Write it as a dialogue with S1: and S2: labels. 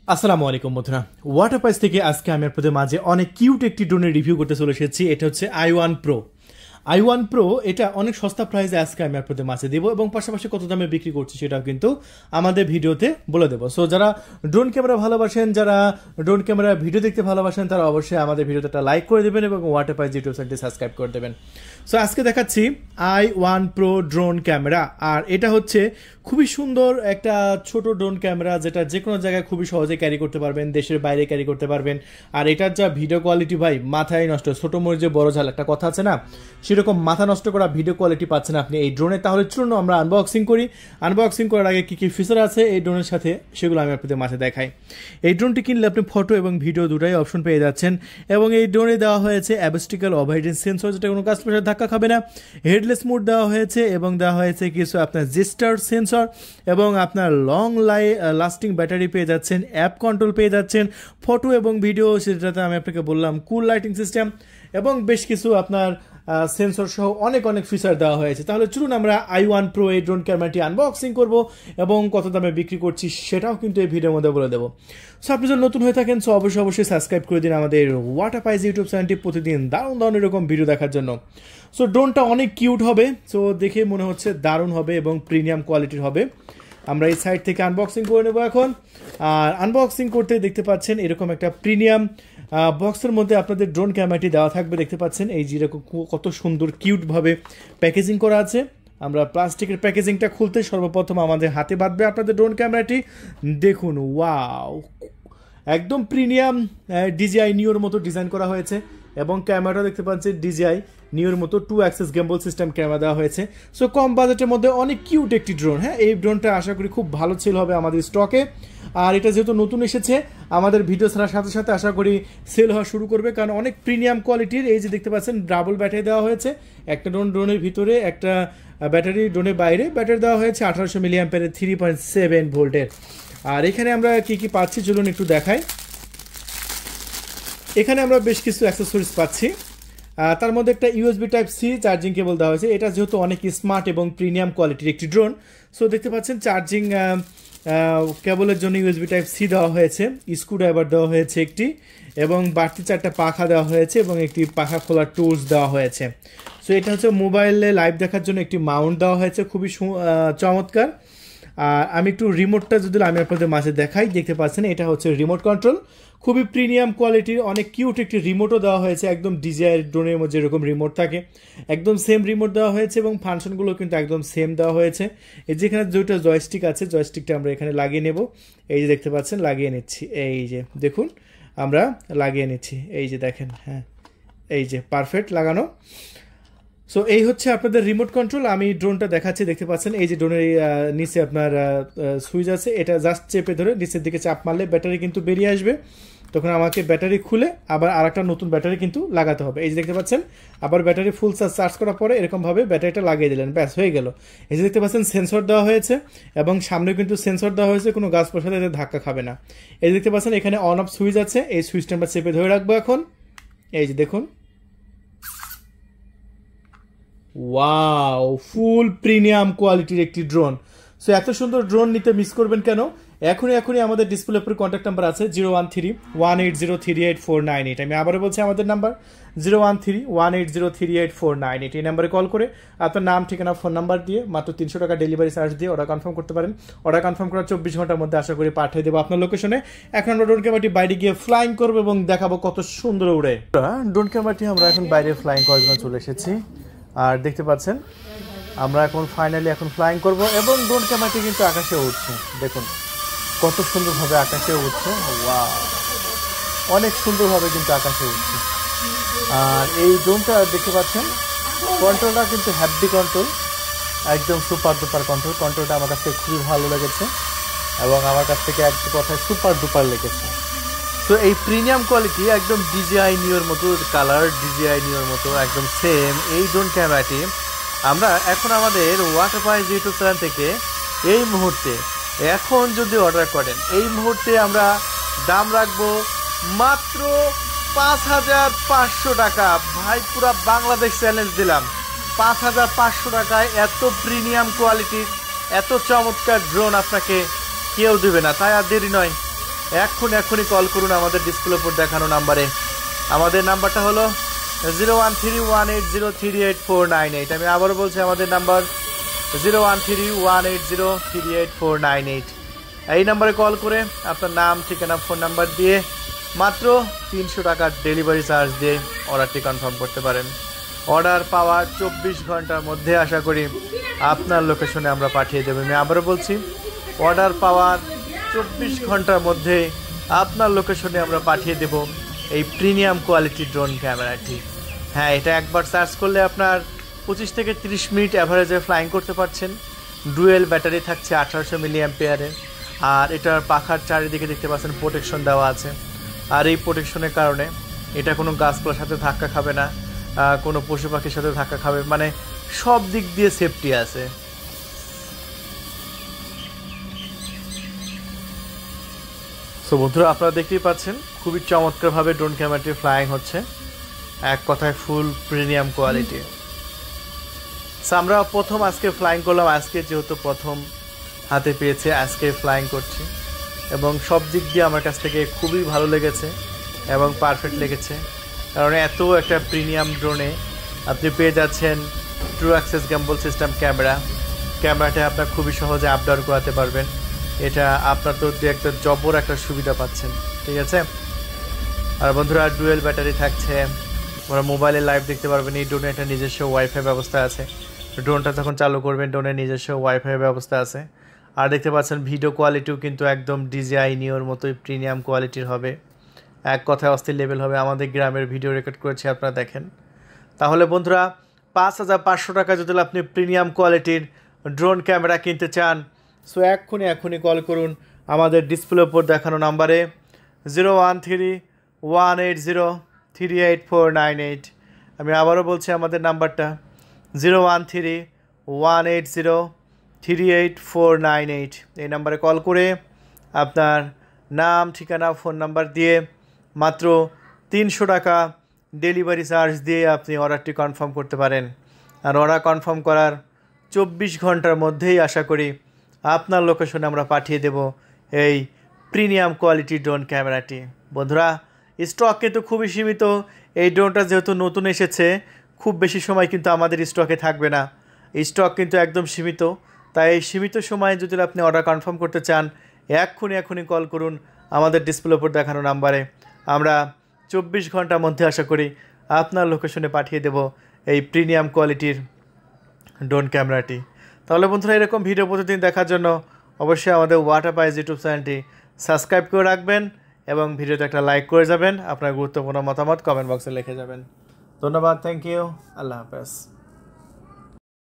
S1: আসসালামু আলাইকুম বন্ধুরা, ওয়াটারপাইস থেকে আজকে আমি আপনাদের মাঝে অনেক কিউট একটি ড্রোনের রিভিউ করতে চলে এসেছি। এটা হচ্ছে i1 Pro। এটা অনেক সস্তা প্রাইসে আজকে আমি আপনাদের মাঝে দেবো এবং পাশাপাশি কত দামে বিক্রি করছি সেটাও কিন্তু আমাদের ভিডিওতে বলে দেবো। সো যারা ড্রোন ক্যামেরা ভালোবাসেন, যারা ড্রোন ক্যামেরা ভিডিও দেখতে ভালোবাসেন, তারা অবশ্যই আমাদের ভিডিওতে একটা লাইক করে দেবেন এবং ওয়াটারপাইস ইউটিউব চ্যানেলটি সাবস্ক্রাইব করে দেবেন। সো আজকে দেখাচ্ছি i1 Pro ড্রোন ক্যামেরা। আর এটা হচ্ছে খুবই সুন্দর একটা ছোট ড্রোন ক্যামেরা, যেটা যে কোনো জায়গায় খুবই সহজে ক্যারি করতে পারবেন, দেশের বাইরে ক্যারি করতে পারবেন। আর এটার যা ভিডিও কোয়ালিটি ভাই, মাথায় নষ্ট। ছোট মরিচে বড় ঝাল একটা কথা আছে না, সেরকম মাথা নষ্ট করা ভিডিও কোয়ালিটি পাচ্ছেন আপনি এই ড্রোনে। তাহলে চলুন আমরা আনবক্সিং করি। আনবক্সিং করার আগে কী কী ফিচার আছে এই ড্রোনের সাথে সেগুলো আমি আপনাদের মাঝে দেখাই। এই ড্রোনটি কিনলে আপনি ফটো এবং ভিডিও দুটাই অপশন পেয়ে যাচ্ছেন এবং এই ড্রোনে দেওয়া হয়েছে অ্যাবস্টিক্যাল অভাইডেন্স সেন্সর, যেটা কোনো কাজ প্রেসার ধাক্কা খাবে না। হেডলেস মোড দেওয়া হয়েছে এবং দেওয়া হয়েছে কিছু আপনার জেস্টার সেন্সর এবং আপনার লং লাস্টিং ব্যাটারি পেয়ে যাচ্ছেন, অ্যাপ কন্ট্রোল পেয়ে যাচ্ছেন, ফটো এবং ভিডিও সেটাতে আমি আপনাকে বললাম কুল লাইটিং সিস্টেম এবং বেশ কিছু আপনার সেন্সর সহ অনেক অনেক ফিচার দেওয়া হয়েছে। তাহলে চলুন আমরা i1 Pro এই ড্রোন ক্যামেরাটি আনবক্সিং করব এবং কত দামে বিক্রি করছি সেটাও কিন্তু এই ভিডিওর মধ্যে বলে দেবো। সো আপনি যদি নতুন হয়ে থাকেন সো অবশ্যই সাবস্ক্রাইব করে দিন আমাদের ওয়াটারপাইস ইউটিউব চ্যানেলটি প্রতিদিন দারুণ এরকম ভিডিও দেখার জন্য। সো ড্রোনটা অনেক কিউট হবে, সো দেখে মনে হচ্ছে দারুণ হবে এবং প্রিমিয়াম কোয়ালিটির হবে। আমরা এই সাইড থেকে আনবক্সিং করে নেব এখন। আর আনবক্সিং করতে দেখতে পাচ্ছেন এরকম একটা প্রিমিয়াম বক্সের মধ্যে আপনাদের ড্রোন ক্যামেরাটি দেওয়া থাকবে। দেখতে পাচ্ছেন এই যেরকম কত সুন্দর কিউটভাবে প্যাকেজিং করা আছে। আমরা প্লাস্টিকের প্যাকেজিংটা খুলতে সর্বপ্রথম আমাদের হাতে বাঁধবে আপনাদের ড্রোন ক্যামেরাটি। দেখুন, ওয়াও, একদম প্রিমিয়াম DJI নিওর মতো ডিজাইন করা হয়েছে এবং ক্যামেরাটা দেখতে পাচ্ছেন DJI নিওর মতো 2 অ্যাক্সেস গেম্বল সিস্টেম ক্যামেরা দেওয়া হয়েছে। সো কম বাজেটের মধ্যে অনেক কিউট একটি ড্রোন। হ্যাঁ, এই ড্রোনটা আশা করি খুব ভালো সেল হবে আমাদের স্টকে। আর এটা যেহেতু নতুন এসেছে, আমাদের ভিডিও ছাড়ার সাথে সাথে আশা করি সেল হওয়া শুরু করবে, কারণ অনেক প্রিমিয়াম কোয়ালিটির। এই যে দেখতে পাচ্ছেন ডাবল ব্যাটারি দেওয়া হয়েছে, একটা ড্রোনের ভিতরে একটা ব্যাটারি, ড্রোনের বাইরে ব্যাটারি দেওয়া হয়েছে 1800 মিলিঅ্যাম্পিয়ারের 3.7 ভোল্টের। আর এখানে আমরা কি কি পাচ্ছি চলুন একটু দেখাই। এখানে আমরা বেশ কিছু অ্যাক্সেসরিজ পাচ্ছি। তার মধ্যে একটা USB Type-C চার্জিং কেবল দেওয়া হয়েছে। এটা যেহেতু অনেক স্মার্ট এবং প্রিমিয়াম কোয়ালিটির একটি ড্রোন, সো দেখতে পাচ্ছেন চার্জিং কেবলের জন্য USB Type-C দেওয়া হয়েছে, স্ক্রুড্রাইভার দেওয়া হয়েছে একটি এবং বাড়তি 4টা পাখা দেওয়া হয়েছে এবং একটি পাখা খোলার টুলস দেওয়া হয়েছে। সো এটা হচ্ছে মোবাইলে লাইভ দেখার জন্য একটি মাউন্ট দেওয়া হয়েছে, খুবই চমৎকার। আর আমি একটু রিমোটটা যদি আমি আপনাদের মাঝে দেখাই, দেখতে পাচ্ছেন এটা হচ্ছে রিমোট কন্ট্রোল, খুবই প্রিমিয়াম কোয়ালিটির, অনেক কিউট একটি রিমোটও দেওয়া হয়েছে। একদম DJI ড্রোনের মধ্যে যেরকম রিমোট থাকে একদম সেম রিমোট দেওয়া হয়েছে এবং ফাংশনগুলো কিন্তু একদম সেম দেওয়া হয়েছে। এই যেখানে দুটো জয়স্টিক আছে, জয়স্টিকটা আমরা এখানে লাগিয়ে নেব। এই যে দেখতে পাচ্ছেন লাগিয়ে নিচ্ছি, এই যে দেখুন আমরা লাগিয়ে নিচ্ছি, এই যে দেখেন, হ্যাঁ এই যে পারফেক্ট লাগানো। সো এই হচ্ছে আপনাদের রিমোট কন্ট্রোল। আমি ড্রোনটা দেখাচ্ছি, দেখতে পাচ্ছেন এই যে ড্রোনের নিচে আপনার সুইচ আছে, এটা জাস্ট চেপে ধরে নিচের দিকে চাপ মারলে ব্যাটারি কিন্তু বেরিয়ে আসবে। তখন আমাকে ব্যাটারি খুলে আবার আরেকটা নতুন ব্যাটারি কিন্তু লাগাতে হবে। এই যে দেখতে পাচ্ছেন আবার ব্যাটারি ফুল চার্জ করার পরে এরকমভাবে ব্যাটারিটা লাগিয়ে দিলেন, ব্যাস হয়ে গেল। এই যে দেখতে পাচ্ছেন সেন্সর দেওয়া হয়েছে এবং সামনে কিন্তু সেন্সর দেওয়া হয়েছে, কোনো গাছ প্রসাদে ধাক্কা খাবে না। এই যে দেখতে পাচ্ছেন এখানে অন অফ সুইচ আছে, এই সুইচটা আমরা চেপে ধরে রাখবো এখন। এই যে দেখুন, ওয়াও, ফুল প্রিমিয়াম কোয়ালিটির একটি ড্রোন। সো এত সুন্দর ড্রোন নিতে মিস করবেন কেন? এখনই আমাদের ডিসপ্লে উপরে কন্ট্যাক্ট নাম্বার আছে 013-180-38498। আমি আবারও বলছি আমাদের নাম্বার 013-180-38498। এই নাম্বারে কল করে আপনার নাম, ঠিকানা, ফোন নাম্বার দিয়ে মাত্র 300 টাকা ডেলিভারি চার্জ দিয়ে অর্ডার কনফার্ম করতে পারেন। অর্ডার কনফার্ম করার 24 ঘন্টার মধ্যে আশা করি পাঠিয়ে দেবো আপনার লোকেশনে। এখন আমরা ড্রোন ক্যামেরাটি বাইরে গিয়ে ফ্লাইং করবো এবং দেখাবো কত সুন্দর উড়ে। ড্রোন ক্যামেরাটি আমরা এখন বাইরে ফ্লাইং করার জন্য চলে এসেছি। আর দেখতে পাচ্ছেন আমরা এখন ফাইনালি ফ্লাইং করব এবং ড্রোন ক্যামেরাটি কিন্তু আকাশে উঠছে। দেখুন কত সুন্দরভাবে আকাশে উঠছে, ওয়াও, অনেক সুন্দরভাবে কিন্তু আকাশে উঠছে। আর এই ড্রোনটা দেখতে পাচ্ছেন কন্ট্রোলটা কিন্তু হ্যাপি কন্ট্রোল, একদম সুপার ডুপার কন্ট্রোল। কন্ট্রোলটা আমার কাছ থেকে খুবই ভালো লেগেছে এবং আমার কাছ থেকে এক কথায় সুপার ডুপার লেগেছে। তো এই প্রিমিয়াম কোয়ালিটি একদম DJI নিওর মতো কালার, DJI নিওর মতো একদম সেম এই ড্রোন ক্যামেরাটি আমরা এখন আমাদের ওয়াটারপাইস ইউটিউব চ্যানেল থেকে এই মুহূর্তে এখন যদি অর্ডার করেন, এই মুহূর্তে আমরা দাম রাখবো মাত্র 5500 টাকা। ভাই পুরা বাংলাদেশ চ্যালেঞ্জ দিলাম, 5500 টাকায় এত প্রিমিয়াম কোয়ালিটির এত চমৎকার ড্রোন আপনাকে কেউ দেবে না। তাই আর দেরি নয়, এখনই কল করুন আমাদের ডিসপ্লে উপর দেখানো নাম্বারে। আমাদের নাম্বারটা হলো 013180389498। আমি আবারও বলছি আমাদের নাম্বার 013180389498। এই নাম্বারে কল করে আপনার নাম, ঠিকানা, ফোন নাম্বার দিয়ে মাত্র 300 টাকার ডেলিভারি চার্জ দিয়ে অর্ডারটি কনফার্ম করতে পারেন। অর্ডার পাওয়ার 24 ঘন্টার মধ্যে আশা করি আপনার লোকেশনে আমরা পাঠিয়ে দেবো। আমি আবারও বলছি, অর্ডার পাওয়ার 24 ঘন্টার মধ্যে আপনার লোকেশনে আমরা পাঠিয়ে দেব এই প্রিমিয়াম কোয়ালিটির ড্রোন ক্যামেরাটি। হ্যাঁ, এটা একবার সার্চ করলে আপনার 25 থেকে 30 মিনিট অ্যাভারেজে ফ্লাইং করতে পারছেন। ডুয়েল ব্যাটারি থাকছে 1800 mAh। আর এটার পাখার চারিদিকে দেখতে পাচ্ছেন প্রোটেকশন দেওয়া আছে। আর এই প্রোটেকশনের কারণে এটা কোনো গাছপালার সাথে ধাক্কা খাবে না, কোনো পশু পাখির সাথে ধাক্কা খাবে, মানে সব দিক দিয়ে সেফটি আছে। সো বন্ধুরা, আপনারা দেখতেই পাচ্ছেন খুবই চমৎকারভাবে ড্রোন ক্যামেরাটি ফ্লাইং হচ্ছে, এক কথায় ফুল প্রিমিয়াম কোয়ালিটি। সো আমরা প্রথম আজকে ফ্লাইং করলাম, আজকে যেহেতু প্রথম হাতে পেয়েছে আজকে ফ্লাইং করছি, এবং সব দিক দিয়ে আমার কাছ থেকে খুবই ভালো লেগেছে এবং পারফেক্ট লেগেছে। কারণ এত একটা প্রিমিয়াম ড্রোনে আপনি পেয়ে যাচ্ছেন ট্রু অ্যাক্সেস গ্যাম্বল সিস্টেম ক্যামেরাটা আপনার খুবই সহজে আপ ডাউন করাতে পারবেন। এটা আপনার তো একটা জবর একটা সুবিধা পাচ্ছেন, ঠিক আছে। আর বন্ধুরা, ডুয়েল ব্যাটারি থাকছে, আমরা মোবাইলে লাইভ দেখতে পারবেন। এই ড্রোনে একটা নিজস্ব ওয়াইফাই ব্যবস্থা আছে। ড্রোনটা যখন চালু করবেন ড্রোনের নিজস্ব ওয়াইফাই ব্যবস্থা আছে। আর দেখতে পাচ্ছেন ভিডিও কোয়ালিটিও কিন্তু একদম DJI নিওর মতোই প্রিমিয়াম কোয়ালিটির হবে, এক কথায় অস্থির লেভেল হবে। আমাদের গ্রামের ভিডিও রেকর্ড করেছি, আপনারা দেখেন। তাহলে বন্ধুরা, 5500 টাকা যদি আপনি প্রিমিয়াম কোয়ালিটির ড্রোন ক্যামেরা কিনতে চান, সো এখনই কল করুন আমাদের ডিসপ্লে উপর দেখানো নাম্বারে 013180389498। আমি আবারও বলছি আমাদের নাম্বারটা 013180389498। এই নাম্বারে কল করে আপনার নাম, ঠিকানা, ফোন নাম্বার দিয়ে মাত্র 300 টাকা ডেলিভারি চার্জ দিয়ে আপনি অর্ডারটি কনফার্ম করতে পারেন। আর অর্ডার কনফার্ম করার 24 ঘন্টার মধ্যেই আশা করি আপনার লোকেশনে আমরা পাঠিয়ে দেব এই প্রিমিয়াম কোয়ালিটি ড্রোন ক্যামেরাটি। বন্ধুরা, স্টক কিন্তু খুবই সীমিত। এই ড্রোনটা যেহেতু নতুন এসেছে, খুব বেশি সময় কিন্তু আমাদের স্টকে থাকবে না। স্টক কিন্তু একদম সীমিত। তাই এই সীমিত সময়ে যদি আপনি অর্ডার কনফার্ম করতে চান, এখনই কল করুন আমাদের ডিসপ্লে উপর দেখানো নাম্বারে। আমরা 24 ঘন্টার মধ্যে আশা করি আপনার লোকেশনে পাঠিয়ে দেব এই প্রিমিয়াম কোয়ালিটির ড্রোন ক্যামেরাটি। তাহলে বন্ধুরা, এরকম ভিডিও প্রতিদিন দেখার জন্য অবশ্যই আমাদের ওয়াটারপাইজ ইউটিউব চ্যানেলটি সাবস্ক্রাইব করে রাখবেন এবং ভিডিওতে একটা লাইক করে যাবেন। আপনার গুরুত্বপূর্ণ মতামত কমেন্ট বক্সে লিখে যাবেন। ধন্যবাদ, থ্যাংক ইউ, আল্লাহ হাফেজ।